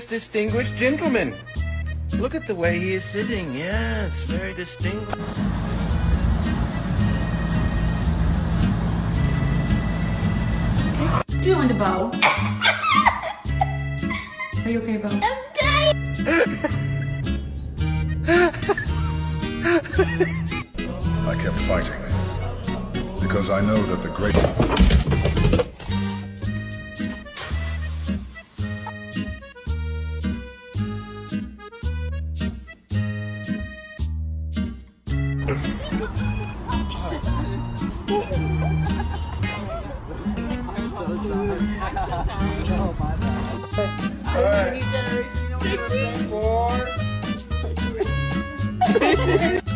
distinguished gentleman. Look at the way he is sitting. Yes, very distinguished. Do you want to bow? Are you okay, Bo? I'm dying! I kept fighting because I know that the great... New generation, you know what I'm saying? 4.